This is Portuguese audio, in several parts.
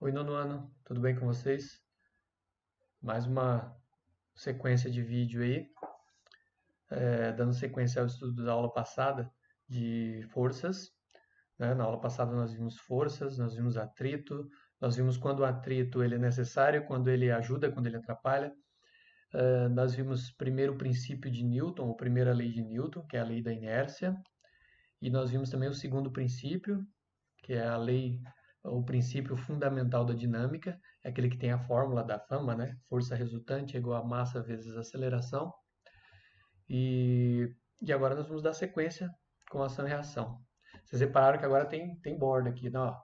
Oi, nono ano, tudo bem com vocês? Mais uma sequência de vídeo aí, dando sequência ao estudo da aula passada de forças, né? Na aula passada nós vimos forças, nós vimos atrito, nós vimos quando o atrito ele é necessário, quando ele ajuda, quando ele atrapalha. Nós vimos primeiro o princípio de Newton, ou primeira lei de Newton, que é a lei da inércia, e nós vimos também o segundo princípio, que é a lei, o princípio fundamental da dinâmica, é aquele que tem a fórmula da fama, né? Força resultante é igual a massa vezes aceleração. E agora nós vamos dar sequência com ação e reação. Vocês repararam que agora tem borda aqui, né? Ó,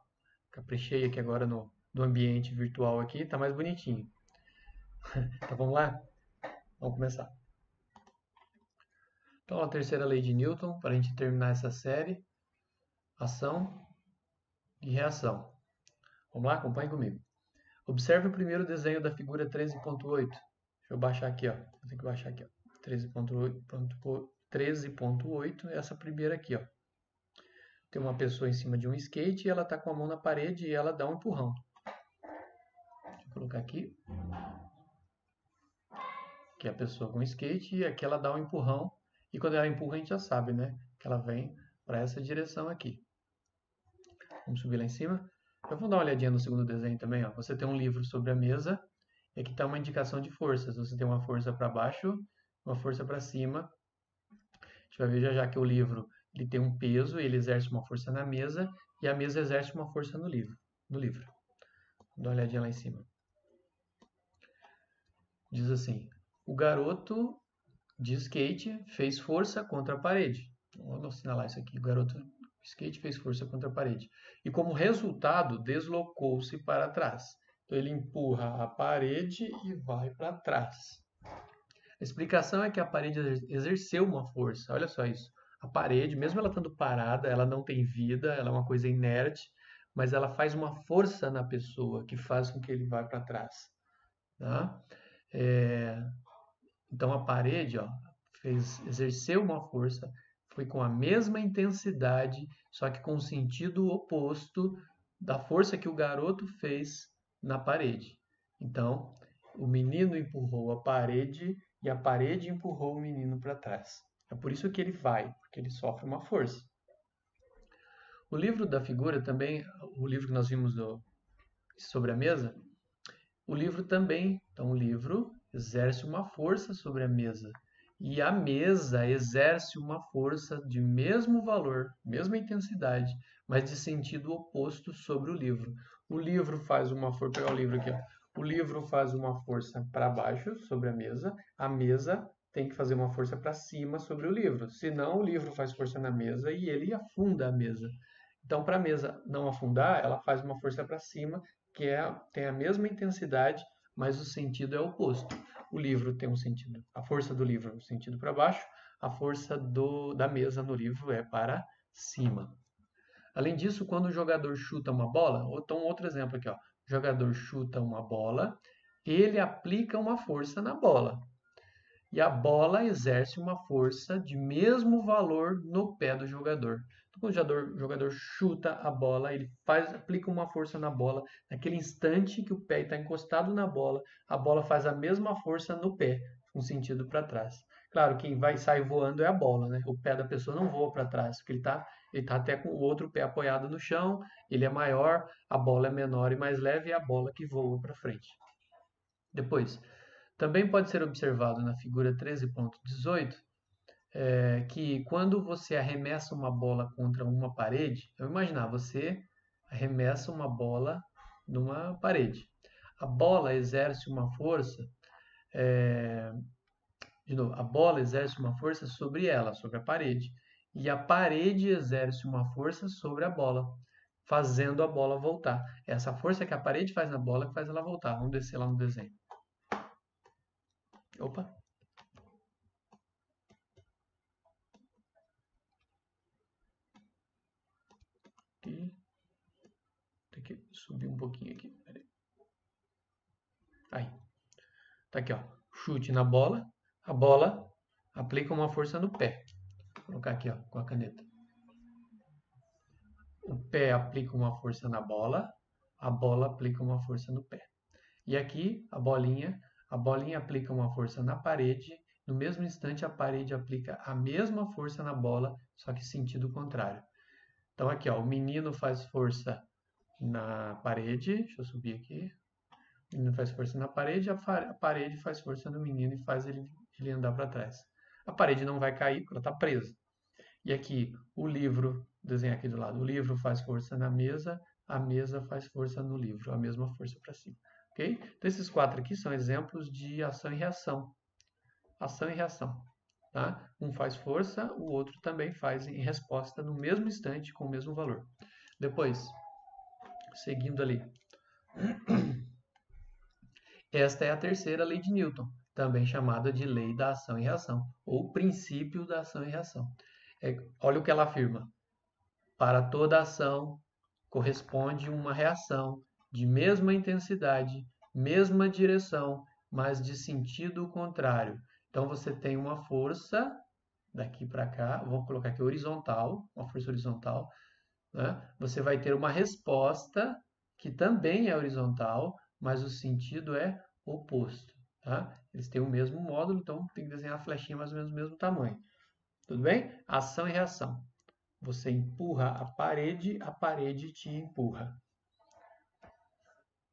caprichei aqui agora no ambiente virtual aqui, tá mais bonitinho. Então vamos lá? Vamos começar. Então a terceira lei de Newton, para a gente terminar essa série, ação e reação. Vamos lá? Acompanhe comigo. Observe o primeiro desenho da figura 13.8. Deixa eu baixar aqui, ó. Eu tenho que baixar aqui, ó. 13.8, essa primeira aqui, ó. Tem uma pessoa em cima de um skate e ela está com a mão na parede e ela dá um empurrão. Deixa eu colocar aqui. Aqui é a pessoa com o skate e aqui ela dá um empurrão. E quando ela empurra, a gente já sabe, né? Que ela vem para essa direção aqui. Vamos subir lá em cima. Vamos dar uma olhadinha no segundo desenho também, ó. Você tem um livro sobre a mesa e aqui está uma indicação de forças. Você tem uma força para baixo, uma força para cima. A gente vai ver já já que o livro ele tem um peso, ele exerce uma força na mesa e a mesa exerce uma força no livro. Dá uma olhadinha lá em cima. Diz assim: o garoto de skate fez força contra a parede. Vamos assinalar isso aqui. O garoto de skate fez força contra a parede. E como resultado, deslocou-se para trás. Então ele empurra a parede e vai para trás. A explicação é que a parede exerceu uma força. Olha só isso. A parede, mesmo ela estando parada, ela não tem vida, ela é uma coisa inerte, mas ela faz uma força na pessoa que faz com que ele vá para trás. Tá? Então a parede, ó, exerceu uma força, foi com a mesma intensidade, só que com o sentido oposto da força que o garoto fez na parede. Então, o menino empurrou a parede e a parede empurrou o menino para trás. É por isso que ele vai, porque ele sofre uma força. O livro da figura também, o livro que nós vimos sobre a mesa, o livro também, então o livro exerce uma força sobre a mesa. E a mesa exerce uma força de mesmo valor, mesma intensidade, mas de sentido oposto sobre o livro. O livro faz uma força, pegar o livro aqui, ó. O livro faz uma força para baixo sobre a mesa tem que fazer uma força para cima sobre o livro. Senão o livro faz força na mesa e ele afunda a mesa. Então, para a mesa não afundar, ela faz uma força para cima tem a mesma intensidade, mas o sentido é oposto. O livro tem um sentido, a força do livro é um sentido para baixo, a força da mesa no livro é para cima. Além disso, quando o jogador chuta uma bola, então outro exemplo aqui, ó. O jogador chuta uma bola, ele aplica uma força na bola. E a bola exerce uma força de mesmo valor no pé do jogador. Então, quando o jogador chuta a bola, ele aplica uma força na bola. Naquele instante que o pé está encostado na bola, a bola faz a mesma força no pé, com sentido para trás. Claro, quem vai sair voando é a bola, né? O pé da pessoa não voa para trás, porque ele tá até com o outro pé apoiado no chão, ele é maior, a bola é menor e mais leve, e é a bola que voa para frente. Depois, também pode ser observado na figura 13.18 que quando você arremessa uma bola contra uma parede, eu imaginar, você arremessa uma bola numa parede. A bola exerce uma força, de novo, a bola exerce uma força sobre ela, sobre a parede. E a parede exerce uma força sobre a bola, fazendo a bola voltar. Essa força que a parede faz na bola que faz ela voltar. Vamos descer lá no desenho. Opa! Aqui. Tem que subir um pouquinho aqui. Aí. Tá aqui, ó. Chute na bola. A bola aplica uma força no pé. Vou colocar aqui, ó, com a caneta. O pé aplica uma força na bola. a bola aplica uma força no pé. E aqui, a bolinha aplica uma força na parede, no mesmo instante a parede aplica a mesma força na bola, só que sentido contrário. Então aqui, ó, o menino faz força na parede, deixa eu subir aqui, o menino faz força na parede, a parede faz força no menino e faz ele andar para trás. A parede não vai cair porque ela está presa. E aqui, o livro, desenhar aqui do lado, o livro faz força na mesa, a mesa faz força no livro, a mesma força para cima. Ok? Então, esses 4 aqui são exemplos de ação e reação. Ação e reação. Tá? Um faz força, o outro também faz em resposta no mesmo instante, com o mesmo valor. Depois, seguindo ali. Esta é a terceira lei de Newton, também chamada de lei da ação e reação, ou princípio da ação e reação. Olha o que ela afirma. Para toda ação corresponde uma reação de mesma intensidade, mesma direção, mas de sentido contrário. Então você tem uma força daqui para cá, vou colocar aqui horizontal, uma força horizontal, né? Você vai ter uma resposta que também é horizontal, mas o sentido é oposto. Tá? Eles têm o mesmo módulo, então tem que desenhar a flechinha mais ou menos do mesmo tamanho. Tudo bem? Ação e reação. Você empurra a parede te empurra.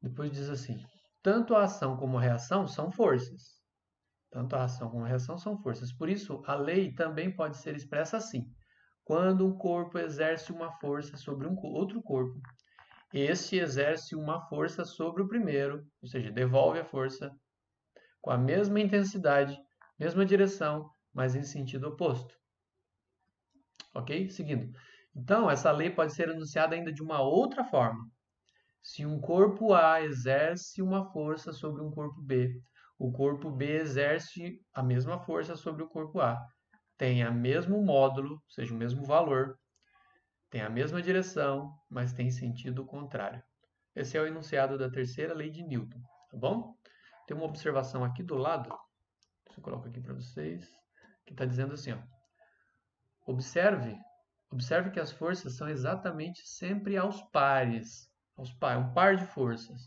Depois diz assim: tanto a ação como a reação são forças. Tanto a ação como a reação são forças. Por isso, a lei também pode ser expressa assim: quando um corpo exerce uma força sobre outro corpo, este exerce uma força sobre o primeiro, ou seja, devolve a força com a mesma intensidade, mesma direção, mas em sentido oposto. Ok? Seguindo. Então, essa lei pode ser enunciada ainda de uma outra forma. Se um corpo A exerce uma força sobre um corpo B, o corpo B exerce a mesma força sobre o corpo A. Tem o mesmo módulo, ou seja, o mesmo valor, tem a mesma direção, mas tem sentido contrário. Esse é o enunciado da terceira lei de Newton, tá bom? Tem uma observação aqui do lado, deixa eu colocar aqui para vocês, que está dizendo assim, ó, observe que as forças são exatamente sempre aos pares, um par de forças.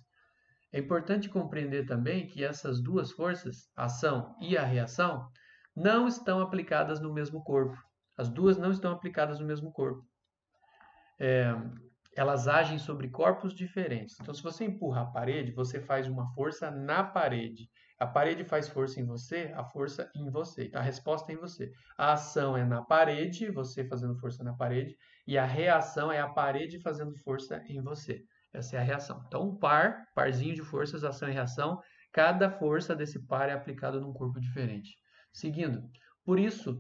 É importante compreender também que essas duas forças, a ação e a reação, não estão aplicadas no mesmo corpo. As duas não estão aplicadas no mesmo corpo. Elas agem sobre corpos diferentes. Então, se você empurra a parede, você faz uma força na parede. A parede faz força em você, a força em você. Então, a resposta é em você. A ação é na parede, você fazendo força na parede, e a reação é a parede fazendo força em você. Essa é a reação. Então, um parzinho de forças, ação e reação, cada força desse par é aplicada num corpo diferente. Seguindo, por isso,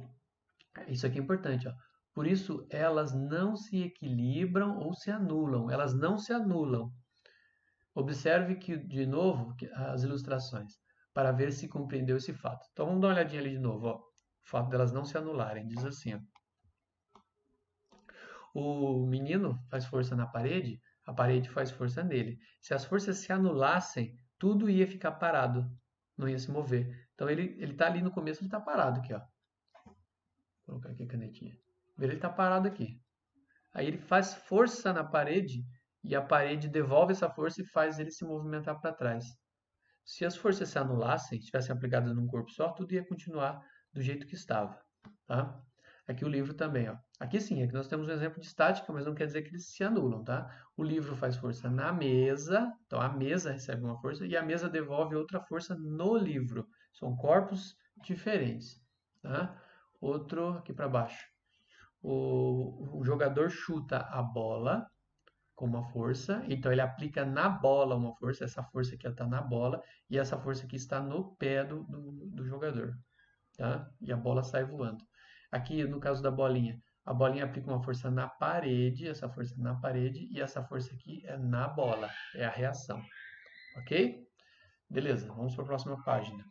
isso aqui é importante, ó. Por isso, elas não se equilibram ou se anulam. Elas não se anulam. Observe que, de novo, as ilustrações, para ver se compreendeu esse fato. Então, vamos dar uma olhadinha ali de novo. Ó. O fato delas não se anularem. Diz assim, ó. O menino faz força na parede, a parede faz força nele. Se as forças se anulassem, tudo ia ficar parado, não ia se mover. Então, ele está ali no começo, ele está parado aqui, ó. Vou colocar aqui a canetinha. Ele está parado aqui. Aí ele faz força na parede e a parede devolve essa força e faz ele se movimentar para trás. Se as forças se anulassem, estivessem aplicadas num corpo só, tudo ia continuar do jeito que estava. Tá? Aqui o livro também. Ó. Aqui sim, aqui nós temos um exemplo de estática, mas não quer dizer que eles se anulam. Tá? O livro faz força na mesa, então a mesa recebe uma força e a mesa devolve outra força no livro. São corpos diferentes. Tá? Outro aqui para baixo. O jogador chuta a bola com uma força, então ele aplica na bola uma força, essa força aqui está na bola, e essa força aqui está no pé do jogador, tá? E a bola sai voando. Aqui, no caso da bolinha, a bolinha aplica uma força na parede, essa força na parede, e essa força aqui é na bola, é a reação, ok? Beleza, vamos para a próxima página.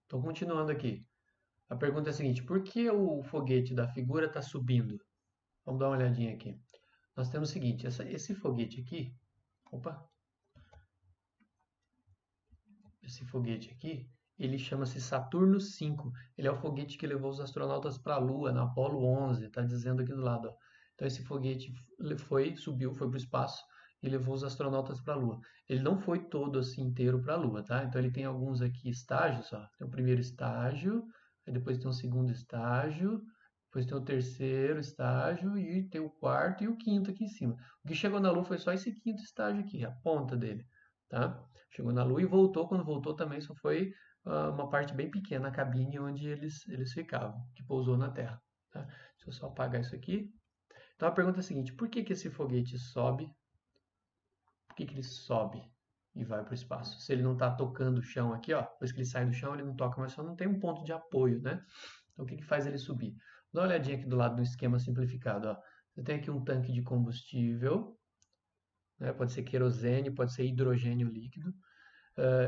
Estou continuando aqui. A pergunta é a seguinte: por que o foguete da figura está subindo? Vamos dar uma olhadinha aqui. Nós temos o seguinte, esse foguete aqui, esse foguete aqui, ele chama-se Saturno V. Ele é o foguete que levou os astronautas para a Lua, na Apollo 11, está dizendo aqui do lado. Ó. Então esse foguete subiu, foi para o espaço e levou os astronautas para a Lua. Ele não foi todo assim inteiro para a Lua, tá? Então ele tem alguns aqui estágios, ó. Tem o primeiro estágio, aí depois tem o segundo estágio, depois tem o terceiro estágio e tem o quarto e o quinto aqui em cima. O que chegou na Lua foi só esse quinto estágio aqui, a ponta dele, tá? Chegou na Lua e voltou. Quando voltou também só foi uma parte bem pequena, a cabine onde eles ficavam, que pousou na Terra, tá? Deixa eu só apagar isso aqui. Então a pergunta é a seguinte: por que esse foguete sobe? Por que ele sobe e vai para o espaço? Se ele não está tocando o chão aqui, ó, depois que ele sai do chão, ele não toca, mas só não tem um ponto de apoio, né? Então o que faz ele subir? Dá uma olhadinha aqui do lado do esquema simplificado, ó. Você tem aqui um tanque de combustível, né? Pode ser querosene, pode ser hidrogênio líquido.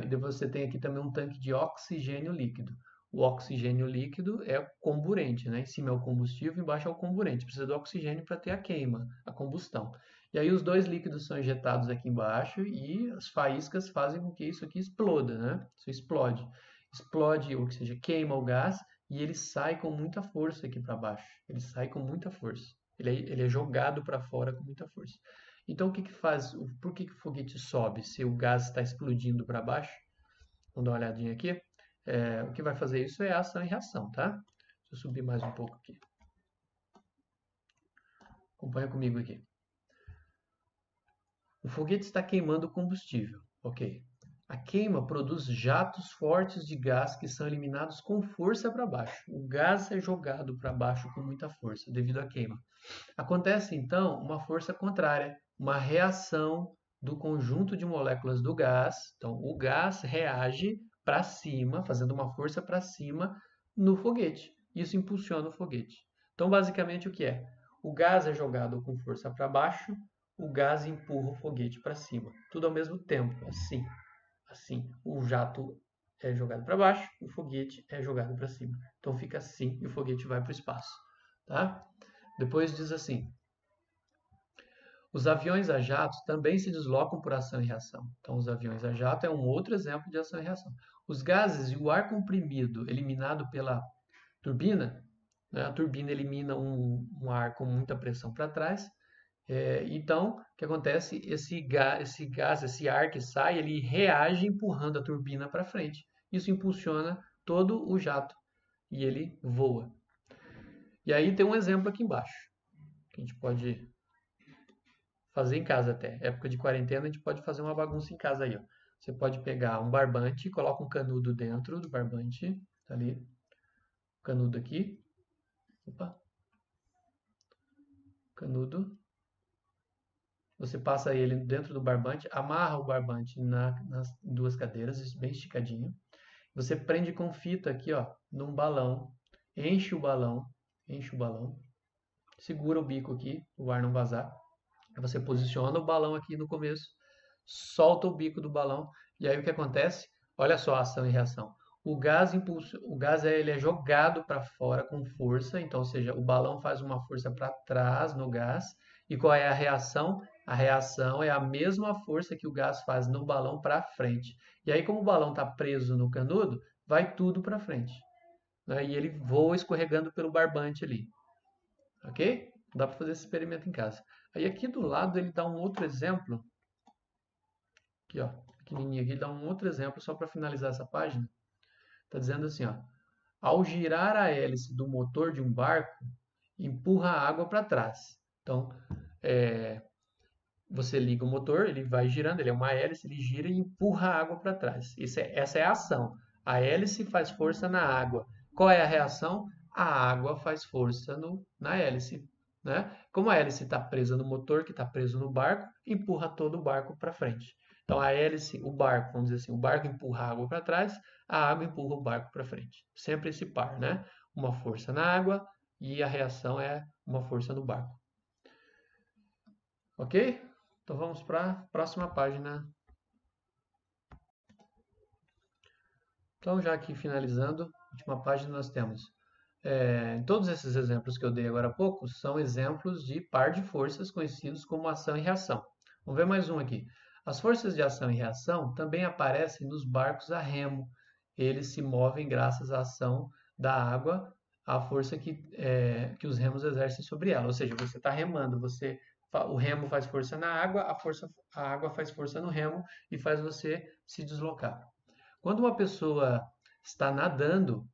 E depois você tem aqui também um tanque de oxigênio líquido. O oxigênio líquido é comburente, né? Em cima é o combustível, embaixo é o comburente. Precisa do oxigênio para ter a queima, a combustão. E aí os dois líquidos são injetados aqui embaixo e as faíscas fazem com que isso aqui exploda, né? Isso explode. Explode, ou seja, queima o gás e ele sai com muita força aqui para baixo. Ele sai com muita força. Ele é jogado para fora com muita força. Então, o que faz? Por que o foguete sobe se o gás está explodindo para baixo? Vamos dar uma olhadinha aqui. O que vai fazer isso é ação e reação, tá? Deixa eu subir mais um pouco aqui. Acompanha comigo aqui. O foguete está queimando combustível, ok? A queima produz jatos fortes de gás que são eliminados com força para baixo. O gás é jogado para baixo com muita força devido à queima. Acontece então uma força contrária, uma reação do conjunto de moléculas do gás. Então, o gás reage para cima, fazendo uma força para cima no foguete. Isso impulsiona o foguete. Então, basicamente, o que é? O gás é jogado com força para baixo, o gás empurra o foguete para cima. Tudo ao mesmo tempo, assim. Assim, o jato é jogado para baixo, o foguete é jogado para cima. Então fica assim e o foguete vai para o espaço, tá? Depois diz assim: os aviões a jato também se deslocam por ação e reação. Então, os aviões a jato é um outro exemplo de ação e reação. Os gases e o ar comprimido eliminado pela turbina, né? A turbina elimina um ar com muita pressão para trás. Então, o que acontece? Esse ar que sai, ele reage empurrando a turbina para frente. Isso impulsiona todo o jato e ele voa. E aí tem um exemplo aqui embaixo, que a gente pode fazer em casa até. Época de quarentena, a gente pode fazer uma bagunça em casa aí, ó. Você pode pegar um barbante, coloca um canudo dentro do barbante, tá ali, canudo aqui. Opa. Canudo. Você passa ele dentro do barbante, amarra o barbante nas duas cadeiras, bem esticadinho. Você prende com fita aqui, ó, num balão, enche o balão, segura o bico aqui, o ar não vazar. Você posiciona o balão aqui no começo, solta o bico do balão e aí o que acontece? Olha só a ação e reação. O gás ele é jogado para fora com força, então, ou seja, o balão faz uma força para trás no gás. E qual é a reação? A reação é a mesma força que o gás faz no balão para frente. E aí, como o balão está preso no canudo, vai tudo para frente, né? E ele voa escorregando pelo barbante ali. Ok? Dá para fazer esse experimento em casa. Aí aqui do lado ele dá um outro exemplo. Aqui, ó, pequenininho aqui, ele dá um outro exemplo só para finalizar essa página. Está dizendo assim, ó, ao girar a hélice do motor de um barco, empurra a água para trás. Então, você liga o motor, ele vai girando, ele é uma hélice, ele gira e empurra a água para trás. Essa é a ação. A hélice faz força na água. Qual é a reação? A água faz força na hélice, né? Como a hélice está presa no motor, que está preso no barco, empurra todo o barco para frente. Então a hélice, o barco, vamos dizer assim, o barco empurra a água para trás, a água empurra o barco para frente. Sempre esse par, né? Uma força na água e a reação é uma força no barco. Ok? Então vamos para a próxima página. Então já aqui finalizando, última página nós temos todos esses exemplos que eu dei agora há pouco são exemplos de par de forças conhecidos como ação e reação. Vamos ver mais um aqui. As forças de ação e reação também aparecem nos barcos a remo. Eles se movem graças à ação da água a força que os remos exercem sobre ela. Ou seja, você está remando, o remo faz força na água, a água faz força no remo e faz você se deslocar. Quando uma pessoa está nadando,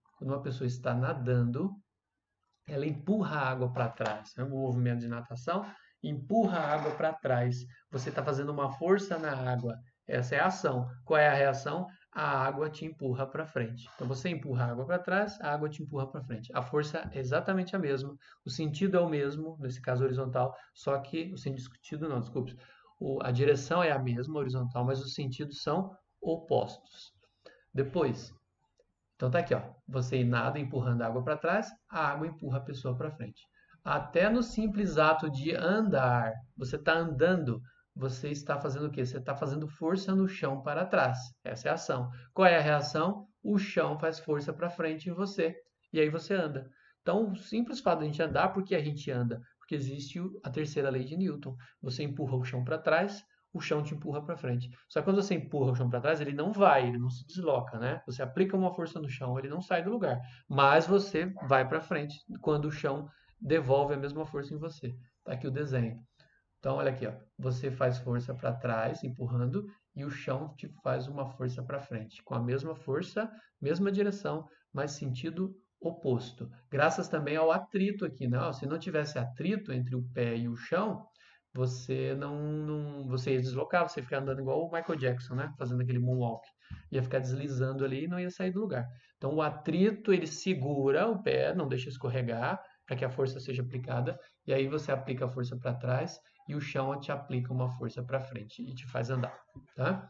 ela empurra a água para trás. É um movimento de natação, empurra a água para trás. Você está fazendo uma força na água. Essa é a ação. Qual é a reação? A água te empurra para frente. Então você empurra a água para trás, a água te empurra para frente. A força é exatamente a mesma, o sentido é o mesmo, nesse caso horizontal, só que o sentido não, desculpe. A direção é a mesma, horizontal, mas os sentidos são opostos. Depois, então tá aqui, ó. Você nada empurrando a água para trás, a água empurra a pessoa para frente. Até no simples ato de andar, você está andando, você está fazendo o quê? Você está fazendo força no chão para trás. Essa é a ação. Qual é a reação? O chão faz força para frente em você. E aí você anda. Então, o simples fato de a gente andar, por que a gente anda? Porque existe a terceira lei de Newton. Você empurra o chão para trás, o chão te empurra para frente. Só que quando você empurra o chão para trás, ele não vai, ele não se desloca, né? Você aplica uma força no chão, ele não sai do lugar, mas você vai para frente quando o chão devolve a mesma força em você. Tá aqui o desenho. Então, olha aqui, ó. Você faz força para trás, empurrando, e o chão te faz uma força para frente, com a mesma força, mesma direção, mas sentido oposto. Graças também ao atrito aqui, né? Se não tivesse atrito entre o pé e o chão, você ia deslocar, você ia ficar andando igual o Michael Jackson, né? Fazendo aquele moonwalk. Ia ficar deslizando ali e não ia sair do lugar. Então o atrito ele segura o pé, não deixa escorregar, para que a força seja aplicada, e aí você aplica a força para trás e o chão te aplica uma força para frente e te faz andar, tá?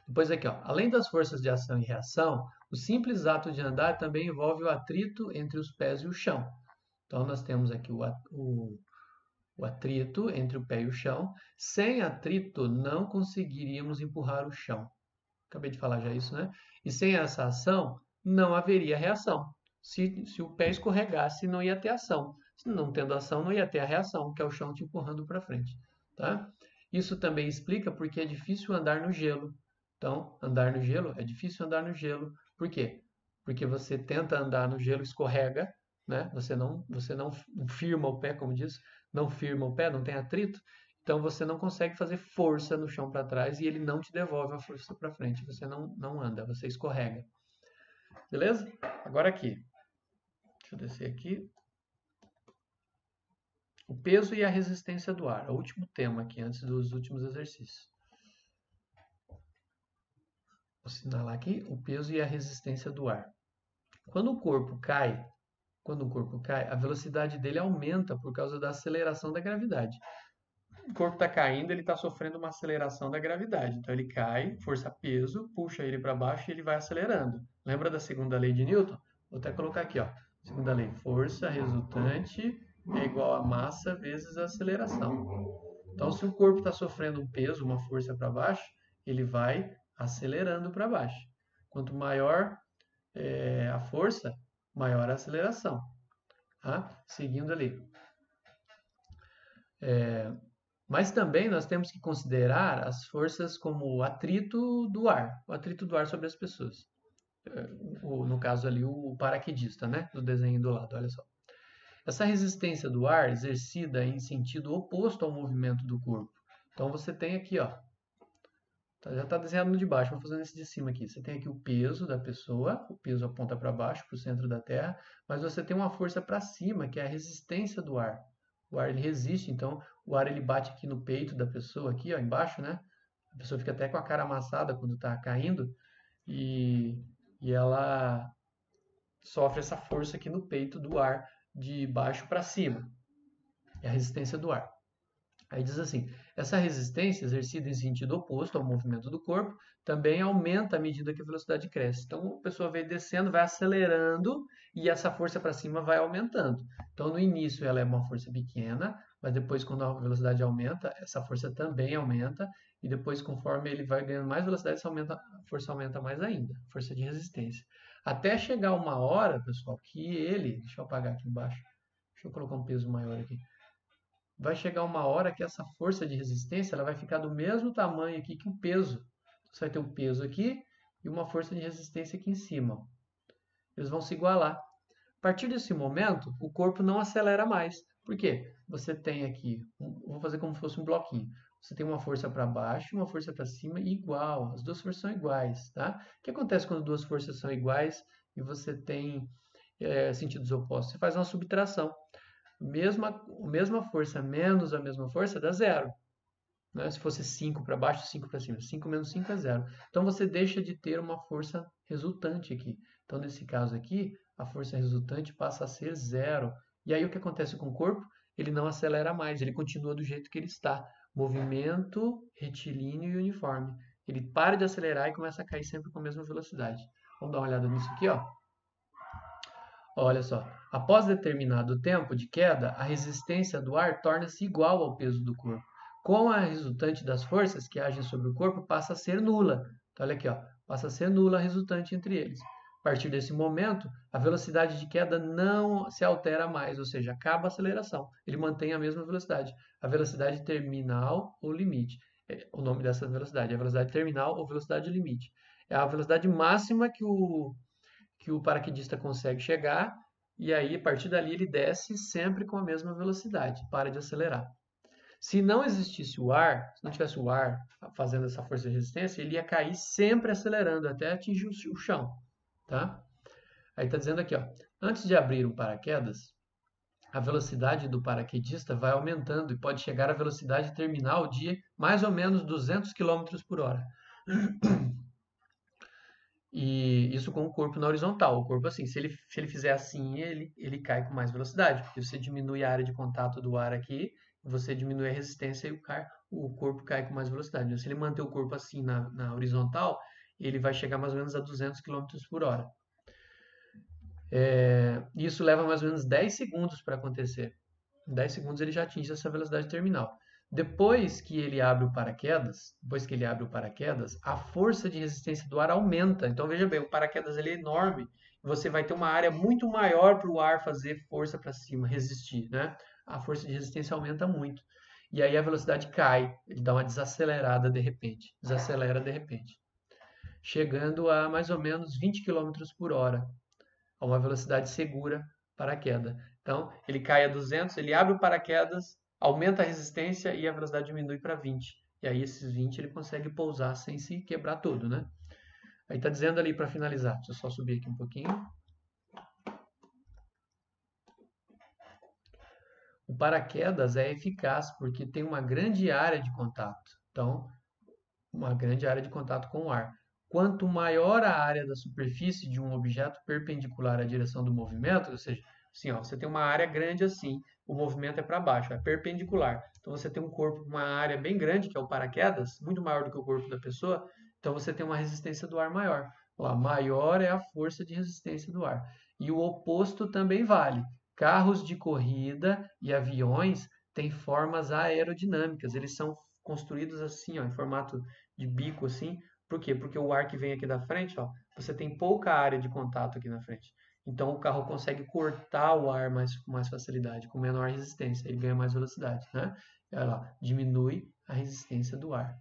Depois aqui, ó, além das forças de ação e reação, o simples ato de andar também envolve o atrito entre os pés e o chão. Então nós temos aqui o atrito entre o pé e o chão. Sem atrito, não conseguiríamos empurrar o chão. Acabei de falar já isso, né? E sem essa ação, não haveria reação. Se o pé escorregasse, não ia ter ação. Se não tendo ação, não ia ter a reação, que é o chão te empurrando para frente. Tá? Isso também explica porque é difícil andar no gelo. Então, andar no gelo, é difícil andar no gelo. Por quê? Porque você tenta andar no gelo, escorrega, né? Você não firma o pé, como diz, não firma o pé, não tem atrito, então você não consegue fazer força no chão para trás e ele não te devolve a força para frente. Você não anda, você escorrega. Beleza? Agora aqui. Deixa eu descer aqui. O peso e a resistência do ar. É o último tema aqui, antes dos últimos exercícios. Vou assinalar aqui o peso e a resistência do ar. Quando o corpo cai, a velocidade dele aumenta por causa da aceleração da gravidade. O corpo está caindo, ele está sofrendo uma aceleração da gravidade. Então ele cai, força-peso, puxa ele para baixo e ele vai acelerando. Lembra da segunda lei de Newton? Vou até colocar aqui, ó. Segunda lei, força resultante é igual a massa vezes a aceleração. Então, se o corpo está sofrendo um peso, uma força para baixo, ele vai acelerando para baixo. Quanto maior a força, maior a aceleração. Tá? Seguindo ali. Mas também nós temos que considerar as forças como o atrito do ar sobre as pessoas. No caso ali, o paraquedista, né? Do desenho do lado, olha só. Essa resistência do ar exercida em sentido oposto ao movimento do corpo. Então você tem aqui, ó, já está desenhado no de baixo, vou fazendo esse de cima aqui. Você tem aqui o peso da pessoa, o peso aponta para baixo, para o centro da Terra, mas você tem uma força para cima, que é a resistência do ar. O ar ele resiste, então o ar ele bate aqui no peito da pessoa, aqui ó, embaixo, né? A pessoa fica até com a cara amassada quando está caindo e ela sofre essa força aqui no peito do ar de baixo para cima. É a resistência do ar. Aí diz assim, essa resistência exercida em sentido oposto ao movimento do corpo também aumenta à medida que a velocidade cresce. Então a pessoa vai descendo, vai acelerando e essa força para cima vai aumentando. Então no início ela é uma força pequena, mas depois quando a velocidade aumenta, essa força também aumenta e depois conforme ele vai ganhando mais velocidade, a força aumenta mais ainda, força de resistência. Até chegar uma hora, pessoal, deixa eu apagar aqui embaixo, deixa eu colocar um peso maior aqui. Vai chegar uma hora que essa força de resistência ela vai ficar do mesmo tamanho aqui que o peso. Você vai ter um peso aqui e uma força de resistência aqui em cima. Eles vão se igualar. partir desse momento, o corpo não acelera mais. Por quê? Você tem aqui, vou fazer como se fosse um bloquinho. Você tem uma força para baixo e uma força para cima igual. As duas forças são iguais, tá? O que acontece quando duas forças são iguais e você tem sentidos opostos? Você faz uma subtração. Mesma força menos a mesma força dá zero. Né? Se fosse 5 para baixo, 5 para cima. 5 menos 5 é zero. Então você deixa de ter uma força resultante aqui. Então, nesse caso aqui, a força resultante passa a ser zero. E aí o que acontece com o corpo? Ele não acelera mais, ele continua do jeito que ele está. Movimento retilíneo e uniforme. Ele para de acelerar e começa a cair sempre com a mesma velocidade. Vamos dar uma olhada nisso aqui, ó. Olha só, após determinado tempo de queda, a resistência do ar torna-se igual ao peso do corpo. Com a resultante das forças que agem sobre o corpo passa a ser nula. Então, olha aqui, ó, passa a ser nula a resultante entre eles. A partir desse momento, a velocidade de queda não se altera mais, ou seja, acaba a aceleração. Ele mantém a mesma velocidade. A velocidade terminal ou limite. O nome dessa velocidade é a velocidade terminal ou velocidade limite. É a velocidade máxima que o paraquedista consegue chegar, e aí a partir dali ele desce sempre com a mesma velocidade, para de acelerar. Se não existisse o ar, se não tivesse o ar fazendo essa força de resistência, ele ia cair sempre acelerando até atingir o chão, tá? Aí está dizendo aqui, ó, antes de abrir um paraquedas, a velocidade do paraquedista vai aumentando e pode chegar à velocidade terminal de mais ou menos 200 km por hora. E isso com o corpo na horizontal. O corpo assim, se ele fizer assim, ele cai com mais velocidade, porque você diminui a área de contato do ar aqui, você diminui a resistência e o corpo cai com mais velocidade. Então, se ele manter o corpo assim na horizontal, ele vai chegar mais ou menos a 200 km por hora. Isso leva mais ou menos 10 segundos para acontecer. Em 10 segundos ele já atinge essa velocidade terminal. Depois que ele abre o paraquedas, a força de resistência do ar aumenta. Então veja bem, o paraquedas ele é enorme. Você vai ter uma área muito maior para o ar fazer força para cima, resistir, né? A força de resistência aumenta muito. E aí a velocidade cai, ele dá uma desacelerada de repente, desacelera de repente, chegando a mais ou menos 20 km por hora, a uma velocidade segura para a queda. Então, ele cai a 200, ele abre o paraquedas, aumenta a resistência e a velocidade diminui para 20. E aí, esses 20 ele consegue pousar sem se quebrar todo, né? Aí está dizendo ali para finalizar, deixa eu só subir aqui um pouquinho. O paraquedas é eficaz porque tem uma grande área de contato. Então, uma grande área de contato com o ar. Quanto maior a área da superfície de um objeto perpendicular à direção do movimento, ou seja, assim, ó, você tem uma área grande assim, o movimento é para baixo, é perpendicular. Então você tem um corpo com uma área bem grande, que é o paraquedas, muito maior do que o corpo da pessoa, então você tem uma resistência do ar maior. Ó, maior é a força de resistência do ar. E o oposto também vale. Carros de corrida e aviões têm formas aerodinâmicas, eles são construídos assim, ó, em formato de bico assim. Por quê? Porque o ar que vem aqui da frente, ó, você tem pouca área de contato aqui na frente. Então o carro consegue cortar o ar com mais facilidade, com menor resistência, ele ganha mais velocidade, né? Olha lá, diminui a resistência do ar,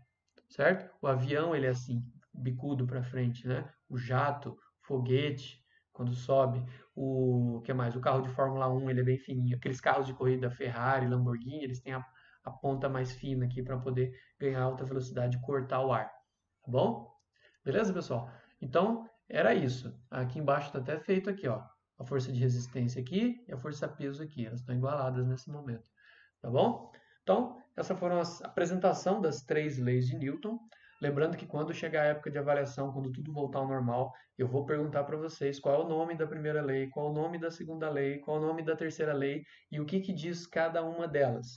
certo? O avião ele é assim, bicudo para frente, né? O jato, foguete, quando sobe, o que mais? O carro de Fórmula 1 ele é bem fininho. Aqueles carros de corrida Ferrari, Lamborghini, eles têm a ponta mais fina aqui para poder ganhar alta velocidade e cortar o ar. Tá bom? Beleza, pessoal? Então, era isso. Aqui embaixo está até feito aqui, ó. A força de resistência aqui e a força peso aqui. Elas estão igualadas nesse momento. Tá bom? Então, essa foram a apresentação das 3 leis de Newton. Lembrando que quando chegar a época de avaliação, quando tudo voltar ao normal, eu vou perguntar para vocês qual é o nome da primeira lei, qual é o nome da segunda lei, qual é o nome da terceira lei e o que diz cada uma delas.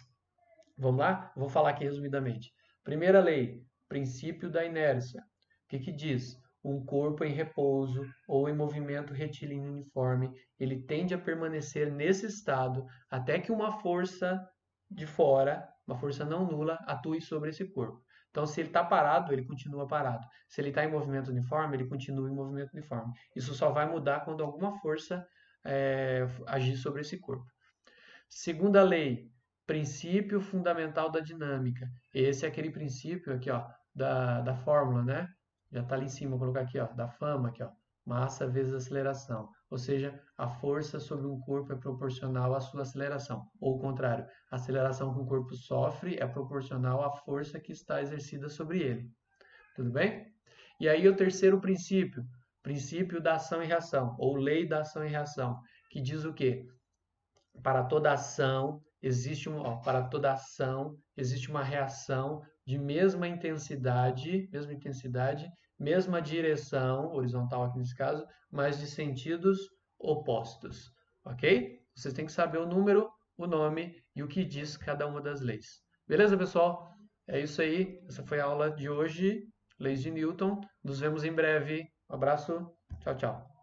Vamos lá? Vou falar aqui resumidamente. Primeira lei, princípio da inércia. O que diz? Um corpo em repouso ou em movimento retilíneo uniforme, ele tende a permanecer nesse estado até que uma força de fora, uma força não nula, atue sobre esse corpo. Então, se ele está parado, ele continua parado. Se ele está em movimento uniforme, ele continua em movimento uniforme. Isso só vai mudar quando alguma força agir sobre esse corpo. Segunda lei, princípio fundamental da dinâmica. Esse é aquele princípio aqui, ó, da fórmula, né? Já está ali em cima, vou colocar aqui, ó, da fama, aqui, ó. massa vezes aceleração. Ou seja, a força sobre um corpo é proporcional à sua aceleração. Ou o contrário, a aceleração que o corpo sofre é proporcional à força que está exercida sobre ele. Tudo bem? E aí o terceiro princípio, princípio da ação e reação, ou lei da ação e reação, que diz o quê? Para toda ação existe uma reação de mesma direção, horizontal aqui nesse caso, mas de sentidos opostos, ok? Vocês têm que saber o número, o nome e o que diz cada uma das leis. Beleza, pessoal? É isso aí. Essa foi a aula de hoje, Leis de Newton. Nos vemos em breve. Um abraço. Tchau, tchau.